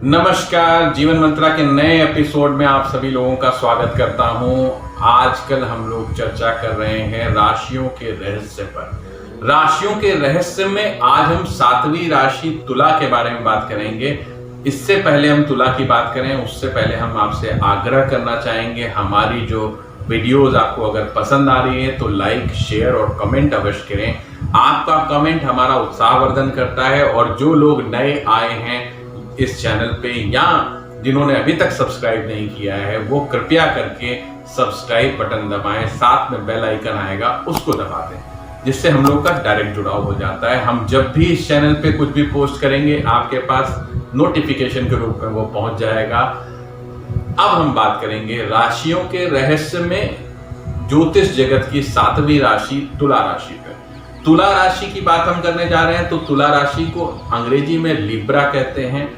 नमस्कार, जीवन मंत्रा के नए एपिसोड में आप सभी लोगों का स्वागत करता हूं। आजकल हम लोग चर्चा कर रहे हैं राशियों के रहस्य पर। राशियों के रहस्य में आज हम 7वीं राशि तुला के बारे में बात करेंगे। इससे पहले हम तुला की बात करें उससे पहले हम आपसे आग्रह करना चाहेंगे, हमारी जो वीडियोस आपको अगर पसंद आ रही है तो लाइक, शेयर और कमेंट अवश्य करें। आपका कमेंट हमारा उत्साहवर्धन करता है और जो लोग नए आए हैं इस चैनल पे या जिन्होंने अभी तक सब्सक्राइब नहीं किया है वो कृपया करके सब्सक्राइब बटन दबाएं, साथ में बेल आइकन आएगा उसको दबा दें, जिससे हम लोग का डायरेक्ट जुड़ाव हो जाता है। हम जब भी इस चैनल पे कुछ भी पोस्ट करेंगे आपके पास नोटिफिकेशन के रूप में वो पहुंच जाएगा। अब हम बात करेंगे राशियों के रहस्य में ज्योतिष जगत की 7वीं राशि तुला राशि पे। तुला राशि की बात हम करने जा रहे हैं तो तुला राशि को अंग्रेजी में लिब्रा कहते हैं।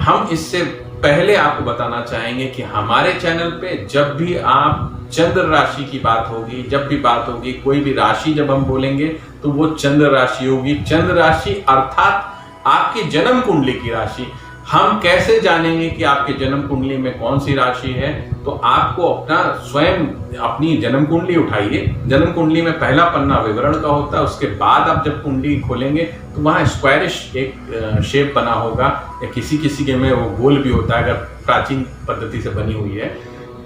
हम इससे पहले आपको बताना चाहेंगे कि हमारे चैनल पे जब भी आप चंद्र राशि की बात होगी, जब भी बात होगी, कोई भी राशि जब हम बोलेंगे तो वो चंद्र राशि होगी। चंद्र राशि अर्थात आपकी जन्म कुंडली की राशि। हम कैसे जानेंगे कि आपके जन्म कुंडली में कौन सी राशि है? तो आपको अपना स्वयं अपनी जन्म कुंडली उठाइए। जन्म कुंडली में पहला पन्ना विवरण का होता है, उसके बाद आप जब कुंडली खोलेंगे तो वहां स्क्वायरिश एक शेप बना होगा या किसी के में वो गोल भी होता है अगर प्राचीन पद्धति से बनी हुई है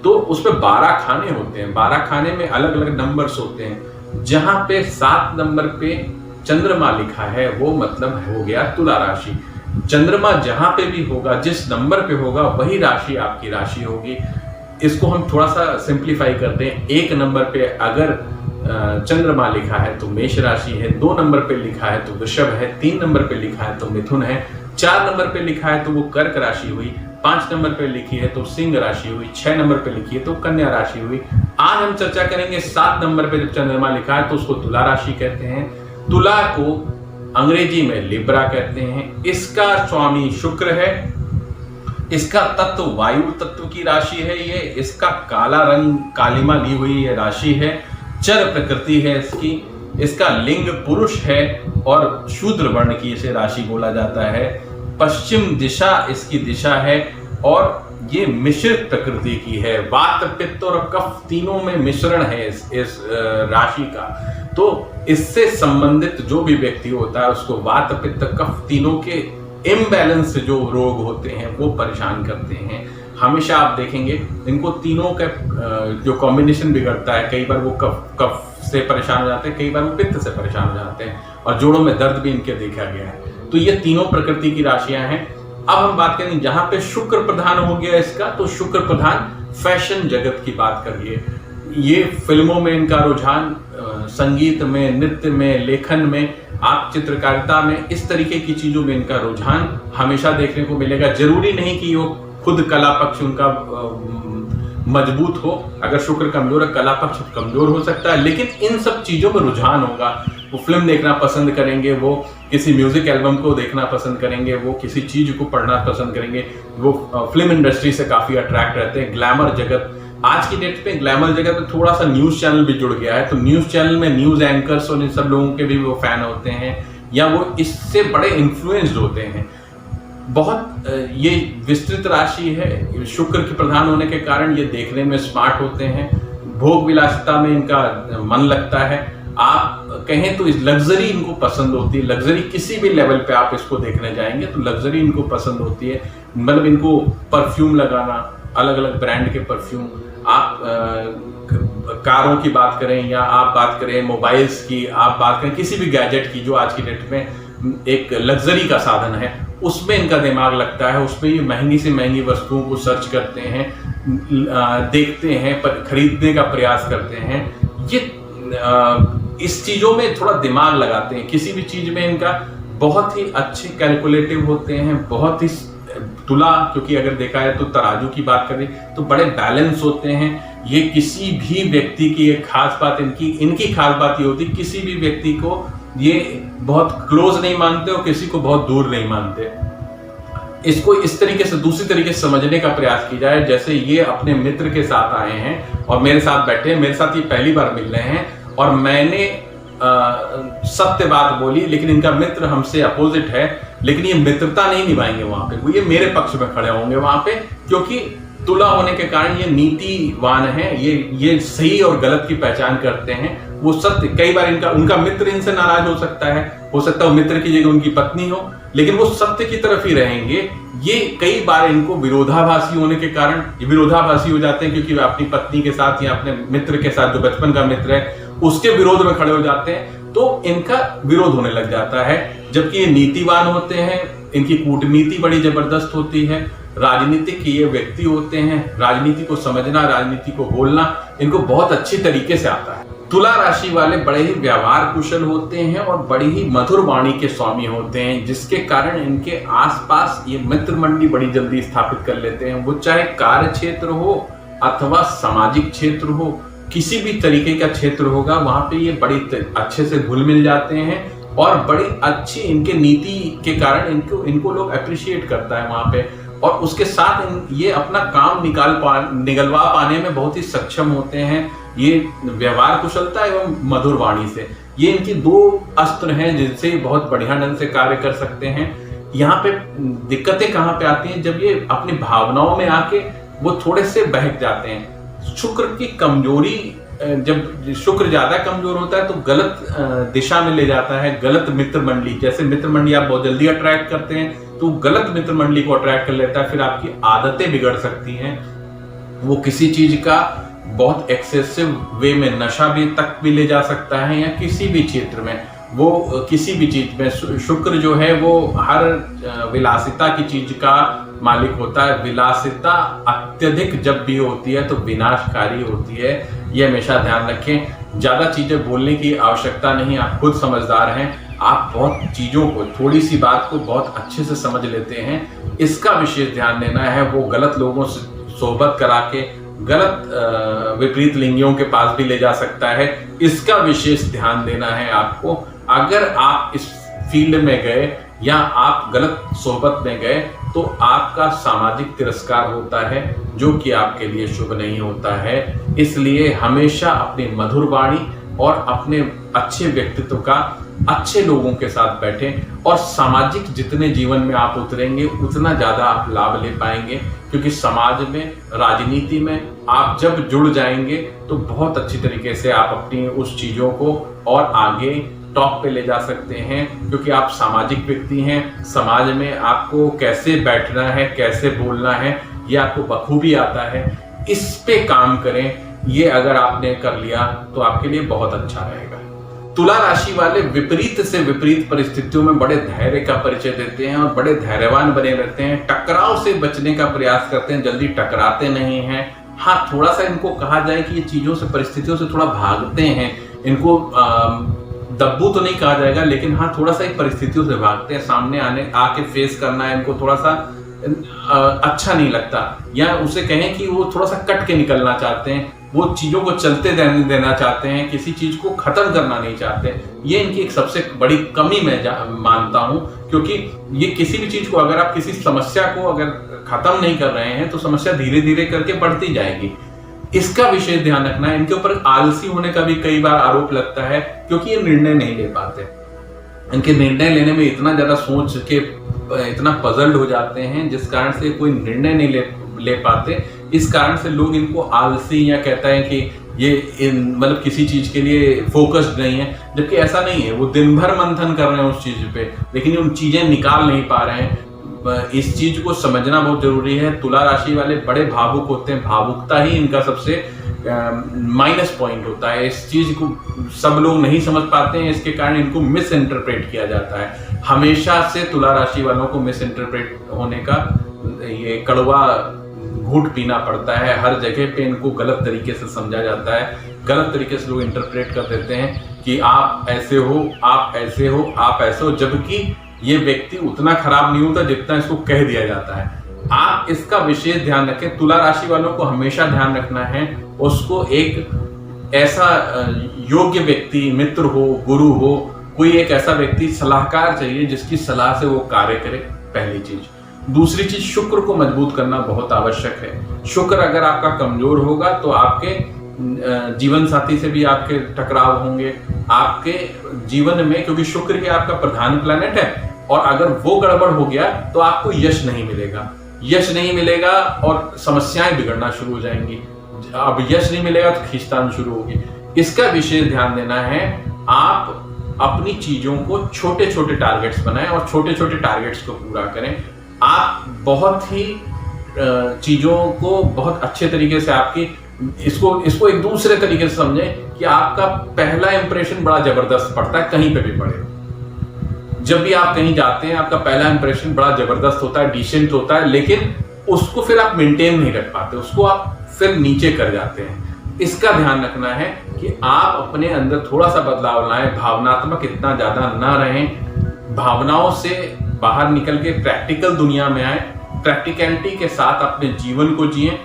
तो उसमें 12 खाने होते हैं। 12 खाने में अलग अलग नंबर्स होते हैं। जहां पे 7 नंबर पे चंद्रमा लिखा है वो मतलब हो गया तुला राशि। चंद्रमा जहां पे भी होगा, जिस नंबर पे होगा, वही राशि आपकी राशि होगी। इसको हम थोड़ा सा सिंप्लीफाई करते हैं। 1 नंबर पे अगर चंद्रमा लिखा है तो मेष राशि है, 2 नंबर पे लिखा है तो वृषभ है, 3 नंबर पे लिखा है तो मिथुन है, 4 नंबर पे लिखा है तो वो कर्क राशि हुई, 5 नंबर पे लिखी है तो सिंह राशि हुई, 6 नंबर पे लिखी है तो कन्या राशि हुई। आज हम चर्चा करेंगे 7 नंबर पे जब चंद्रमा लिखा है तो उसको तुला राशि कहते हैं। तुला को अंग्रेजी में लिब्रा कहते हैं। इसका स्वामी शुक्र है। इसका तत्व वायु तत्व की राशि है। ये इसका काला रंग, कालिमा ली हुई ये राशि है। चर प्रकृति है इसकी। इसका लिंग पुरुष है और शूद्र वर्ण की इसे राशि बोला जाता है। पश्चिम दिशा इसकी दिशा है और ये मिश्रित प्रकृति की है। वात, पित्त और कफ तीनों में मिश्रण है इस राशि का। तो इससे संबंधित जो भी व्यक्ति होता है उसको वात, पित्त, कफ तीनों के इम्बैलेंस से जो रोग होते हैं वो परेशान करते हैं। हमेशा आप देखेंगे इनको तीनों का जो कॉम्बिनेशन बिगड़ता है। कई बार वो कफ से परेशान हो जाते हैं, कई बार वो पित्त से परेशान हो जाते हैं और जोड़ों में दर्द भी इनके देखा गया है। तो ये तीनों प्रकृति की राशियां हैं। अब हम बात करें जहां पे शुक्र प्रधान हो गया इसका, तो शुक्र प्रधान फैशन जगत की बात करिए। ये फिल्मों में इनका रुझान, संगीत में, नृत्य में, लेखन में, आप चित्रकारिता में, इस तरीके की चीजों में इनका रुझान हमेशा देखने को मिलेगा। जरूरी नहीं कि वो खुद कला पक्ष उनका मजबूत हो। अगर शुक्र कमजोर है, कला पक्ष कमजोर हो सकता है, लेकिन इन सब चीजों में रुझान होगा। वो फिल्म देखना पसंद करेंगे, वो किसी म्यूजिक एल्बम को देखना पसंद करेंगे, वो किसी चीज को पढ़ना पसंद करेंगे, वो फिल्म इंडस्ट्री से काफी अट्रैक्ट रहते हैं। ग्लैमर जगत, आज की डेट पे ग्लैमर जगत में थोड़ा सा न्यूज चैनल भी जुड़ गया है, तो न्यूज चैनल में न्यूज एंकर्स और इन सब लोगों के भी वो फैन होते हैं या वो इससे बड़े इन्फ्लुएंस्ड होते हैं। बहुत ये विस्तृत राशि है। शुक्र के प्रधान होने के कारण ये देखने में स्मार्ट होते हैं। भोग विलासिता में इनका मन लगता है। आप कहें तो इस लग्जरी इनको पसंद होती है। लग्जरी किसी भी लेवल पे आप इसको देखने जाएंगे तो लग्जरी इनको पसंद होती है। मतलब इनको परफ्यूम लगाना, अलग अलग ब्रांड के परफ्यूम, आप कारों की बात करें या आप बात करें मोबाइल्स की, आप बात करें किसी भी गैजेट की जो आज की डेट में एक लग्जरी का साधन है, उसमें इनका दिमाग लगता है। उसमें ये महंगी से महंगी वस्तुओं को सर्च करते हैं, देखते हैं, खरीदने का प्रयास करते हैं। ये इस चीजों में थोड़ा दिमाग लगाते हैं। किसी भी चीज में इनका बहुत ही अच्छे कैलकुलेटिव होते हैं। बहुत ही तुला, क्योंकि अगर देखा है तो तराजू की बात करें तो बड़े बैलेंस होते हैं। ये किसी भी व्यक्ति की एक खास बात इनकी खास बात ये होती है, किसी भी व्यक्ति को ये बहुत क्लोज नहीं मानते और किसी को बहुत दूर नहीं मानते। इसको इस तरीके से, दूसरी तरीके से समझने का प्रयास की जाए, जैसे ये अपने मित्र के साथ आए हैं और मेरे साथ बैठे हैं, मेरे साथ ये पहली बार मिल रहे हैं और मैंने सत्य बात बोली, लेकिन इनका मित्र हमसे अपोजिट है, लेकिन ये मित्रता नहीं निभाएंगे वहां पे, वो ये मेरे पक्ष में खड़े होंगे वहां पे, क्योंकि तुला होने के कारण ये नीतिवान है, ये सही और गलत की पहचान करते हैं। वो सत्य, कई बार उनका मित्र इनसे नाराज हो सकता है वो मित्र की जगह उनकी पत्नी हो, लेकिन वो सत्य की तरफ ही रहेंगे। ये कई बार इनको विरोधाभासी होने के कारण ये विरोधाभासी हो जाते हैं, क्योंकि वे अपनी पत्नी के साथ या अपने मित्र के साथ, जो बचपन का मित्र है, उसके विरोध में खड़े हो जाते हैं, तो इनका विरोध होने लग जाता है। जबकि ये नीतिवान होते हैं, इनकी कूटनीति बड़ी जबरदस्त होती है, राजनीतिक ये व्यक्ति होते हैं, राजनीति को समझना, राजनीति को बोलना इनको बहुत अच्छी तरीके से आता है। तुला राशि वाले बड़े ही व्यवहार कुशल होते हैं और बड़ी ही मधुर वाणी के स्वामी होते हैं, जिसके कारण इनके आसपास ये मित्र मंडली बड़ी जल्दी स्थापित कर लेते हैं। वो चाहे कार्य क्षेत्र हो अथवा सामाजिक क्षेत्र हो, किसी भी तरीके का क्षेत्र होगा, वहां पे ये बड़ी अच्छे से घुल मिल जाते हैं और बड़ी अच्छी इनके नीति के कारण इनको लोग अप्रिशिएट करता है वहां पे। और उसके साथ ये अपना काम निगलवा पाने में बहुत ही सक्षम होते हैं। ये व्यवहार कुशलता एवं मधुर वाणी से, ये इनकी दो अस्त्र हैं जिनसे बहुत बढ़िया ढंग से कार्य कर सकते हैं। यहाँ पे दिक्कतें कहाँ पे आती हैं, जब ये अपनी भावनाओं में आके वो थोड़े से बहक जाते हैं। शुक्र की कमजोरी, जब शुक्र ज्यादा कमजोर होता है तो गलत दिशा में ले जाता है, गलत मित्र मंडली, जैसे मित्र मंडली आप बहुत जल्दी अट्रैक्ट करते हैं तो गलत मित्र मंडली को अट्रैक्ट कर लेता है, फिर आपकी आदतें बिगड़ सकती हैं। वो किसी चीज का बहुत एक्सेसिव वे में नशा भी तक भी ले जा सकता है, या किसी भी क्षेत्र में वो किसी भी चीज में शुक्र जो है वो हर विलासिता की चीज का मालिक होता है। विलासिता अत्यधिक जब भी होती है तो विनाशकारी होती है, ये हमेशा ध्यान रखें। ज्यादा चीजें बोलने की आवश्यकता नहीं, आप खुद समझदार हैं, आप बहुत चीजों को, थोड़ी सी बात को बहुत अच्छे से समझ लेते हैं, इसका विशेष ध्यान देना है। वो गलत लोगों से सोहबत करा के गलत विपरीत लिंगियों के पास भी ले जा सकता है, इसका विशेष ध्यान देना है आपको। अगर आप इस फील्ड में गए या आप गलत सोहबत में गए तो आपका सामाजिक तिरस्कार होता है, जो कि आपके लिए शुभ नहीं होता है। इसलिए हमेशा अपनी मधुर वाणी और अपने अच्छे व्यक्तित्व का अच्छे लोगों के साथ बैठें, और सामाजिक जितने जीवन में आप उतरेंगे उतना ज्यादा आप लाभ ले पाएंगे, क्योंकि समाज में, राजनीति में आप जब जुड़ जाएंगे तो बहुत अच्छी तरीके से आप अपनी उस चीजों को और आगे टॉप पे ले जा सकते हैं, क्योंकि आप सामाजिक व्यक्ति हैं। समाज में आपको कैसे बैठना है, कैसे बोलना है, ये आपको बखूबी आता है। इस पे काम करें, ये अगर आपने कर लिया तो आपके लिए बहुत अच्छा रहेगा। तुला राशि वाले विपरीत से विपरीत परिस्थितियों में बड़े धैर्य का परिचय देते हैं और बड़े धैर्यवान बने रहते हैं। टकराव से बचने का प्रयास करते हैं, जल्दी टकराते नहीं हैं। हाँ, थोड़ा सा इनको कहा जाए कि ये चीजों से, परिस्थितियों से थोड़ा भागते हैं। इनको दब्बू तो नहीं कहा जाएगा, लेकिन हाँ थोड़ा सा परिस्थितियों से भागते हैं। सामने आके फेस करना है इनको थोड़ा सा अच्छा नहीं लगता, या उसे कहें कि वो थोड़ा सा कट के निकलना चाहते हैं, वो चीजों को चलते देना चाहते हैं, किसी चीज को खत्म करना नहीं चाहते। ये इनकी एक सबसे बड़ी कमी मैं मानता हूं, क्योंकि ये किसी भी चीज को, अगर आप किसी समस्या को अगर खत्म नहीं कर रहे हैं तो समस्या धीरे धीरे करके बढ़ती जाएगी। इसका विशेष ध्यान रखना है। इनके ऊपर आलसी होने का भी कई बार आरोप लगता है, क्योंकि ये निर्णय नहीं ले पाते। इनके निर्णय लेने में इतना ज्यादा सोच के इतना पजल्ड हो जाते हैं, जिस कारण से कोई निर्णय नहीं ले पाते। इस कारण से लोग इनको आलसी या कहता है कि ये मतलब किसी चीज के लिए फोकस्ड नहीं है, जबकि ऐसा नहीं है। वो दिन भर मंथन कर रहे हैं उस चीज पे, लेकिन उन चीजें निकाल नहीं पा रहे हैं। इस चीज को समझना बहुत जरूरी है। तुला राशि वाले बड़े भावुक होते हैं, भावुकता ही इनका सबसे माइनस पॉइंट होता है। इस चीज को सब लोग नहीं समझ पाते हैं, इसके कारण इनको मिस इंटरप्रेट किया जाता है। हमेशा से तुला राशि वालों को मिस इंटरप्रेट होने का ये कड़वा घूंट पीना पड़ता है। हर जगह पे इनको गलत तरीके से समझा जाता है, गलत तरीके से लोग इंटरप्रेट कर देते हैं कि आप ऐसे हो, आप ऐसे हो, आप ऐसे हो, जबकि ये व्यक्ति उतना खराब नहीं होता जितना इसको कह दिया जाता है। आप इसका विशेष ध्यान रखें। तुला राशि वालों को हमेशा ध्यान रखना है, उसको एक ऐसा योग्य व्यक्ति, मित्र हो, गुरु हो, कोई एक ऐसा व्यक्ति, सलाहकार चाहिए जिसकी सलाह से वो कार्य करे, पहली चीज। दूसरी चीज, शुक्र को मजबूत करना बहुत आवश्यक है। शुक्र अगर आपका कमजोर होगा तो आपके जीवन साथी से भी आपके टकराव होंगे। आपके जीवन में, क्योंकि शुक्र ही आपका प्रधान प्लैनेट है, और अगर वो गड़बड़ हो गया तो आपको यश नहीं मिलेगा, यश नहीं मिलेगा और समस्याएं बिगड़ना शुरू हो जाएंगी। अब यश नहीं मिलेगा तो खींचतान शुरू होगी। इसका विशेष ध्यान देना है। आप अपनी चीजों को छोटे छोटे टारगेट्स बनाएं और छोटे छोटे टारगेट्स को पूरा करें। आप बहुत ही चीजों को बहुत अच्छे तरीके से आपकी इसको एक दूसरे तरीके से समझें कि आपका पहला इंप्रेशन बड़ा जबरदस्त पड़ता है, कहीं पे भी पड़े। जब भी आप कहीं जाते हैं आपका पहला इंप्रेशन बड़ा जबरदस्त होता है, डिसेंट होता है, लेकिन उसको फिर आप मेंटेन नहीं रख पाते, उसको आप फिर नीचे कर जाते हैं। इसका ध्यान रखना है कि आप अपने अंदर थोड़ा सा बदलाव लाएं, भावनात्मक इतना ज्यादा ना रहें, भावनाओं से बाहर निकल के प्रैक्टिकल दुनिया में आए, प्रैक्टिकलिटी के साथ अपने जीवन को जिएं,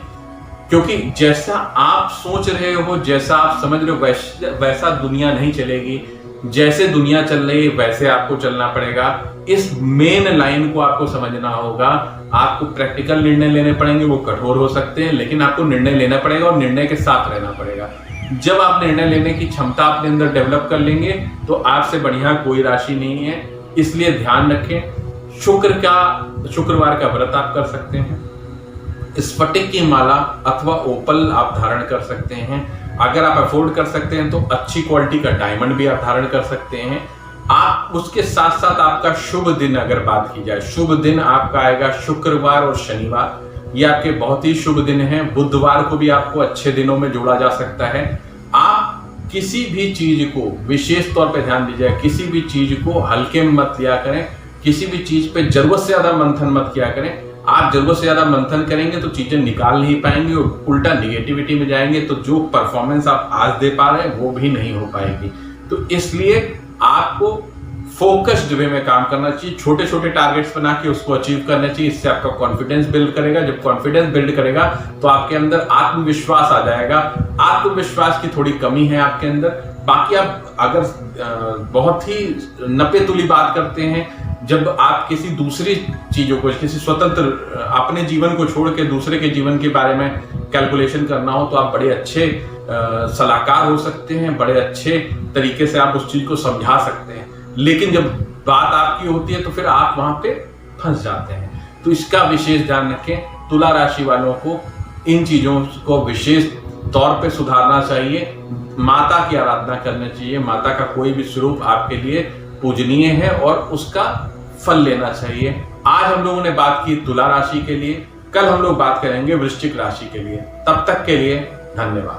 क्योंकि जैसा आप सोच रहे हो, जैसा आप समझ रहे हो, वैसा दुनिया नहीं चलेगी। जैसे दुनिया चल रही है वैसे आपको चलना पड़ेगा। इस मेन लाइन को आपको समझना होगा। आपको प्रैक्टिकल निर्णय लेने पड़ेंगे, वो कठोर हो सकते हैं, लेकिन आपको निर्णय लेना पड़ेगा और निर्णय के साथ रहना पड़ेगा। जब आप निर्णय लेने की क्षमता अपने अंदर डेवलप कर लेंगे तो आपसे बढ़िया कोई राशि नहीं है। इसलिए ध्यान रखें। शुक्रवार का व्रत आप कर सकते हैं। स्फटिक की माला अथवा ओपल आप धारण कर सकते हैं। अगर आप अफोर्ड कर सकते हैं तो अच्छी क्वालिटी का डायमंड भी आप धारण कर सकते हैं। आप उसके साथ साथ आपका शुभ दिन अगर बात की जाए, शुभ दिन आपका आएगा शुक्रवार और शनिवार। ये आपके बहुत ही शुभ दिन हैं। बुधवार को भी आपको अच्छे दिनों में जोड़ा जा सकता है। आप किसी भी चीज को विशेष तौर पे ध्यान दीजिए, किसी भी चीज को हल्के में मत लिया करें, किसी भी चीज पे जरूरत से ज्यादा मंथन मत किया करें। आप जरूरत से ज्यादा मंथन करेंगे तो चीजें निकाल नहीं पाएंगे और उल्टा निगेटिविटी में जाएंगे, तो जो परफॉर्मेंस आप आज दे पा रहे हैं वो भी नहीं हो पाएगी। तो इसलिए आपको फोकस्ड वे में काम करना चाहिए, छोटे छोटे टारगेट्स बना के उसको अचीव करना चाहिए। इससे आपका कॉन्फिडेंस बिल्ड करेगा। जब कॉन्फिडेंस बिल्ड करेगा तो आपके अंदर आत्मविश्वास आ जाएगा। आत्मविश्वास की थोड़ी कमी है आपके अंदर। बाकी आप अगर बहुत ही नपे तुली बात करते हैं, जब आप किसी दूसरी चीजों को, किसी स्वतंत्र अपने जीवन को छोड़ के दूसरे के जीवन के बारे में कैलकुलेशन करना हो, तो आप बड़े अच्छे सलाहकार हो सकते हैं, बड़े अच्छे तरीके से आप उस चीज को समझा सकते हैं। लेकिन जब बात आपकी होती है तो फिर आप वहां पे फंस जाते हैं। तो इसका विशेष ध्यान रखें। तुला राशि वालों को इन चीजों को विशेष तौर पे सुधारना चाहिए। माता की आराधना करनी चाहिए। माता का कोई भी स्वरूप आपके लिए पूजनीय है और उसका फल लेना चाहिए। आज हम लोगों ने बात की तुला राशि के लिए, कल हम लोग बात करेंगे वृश्चिक राशि के लिए। तब तक के लिए धन्यवाद।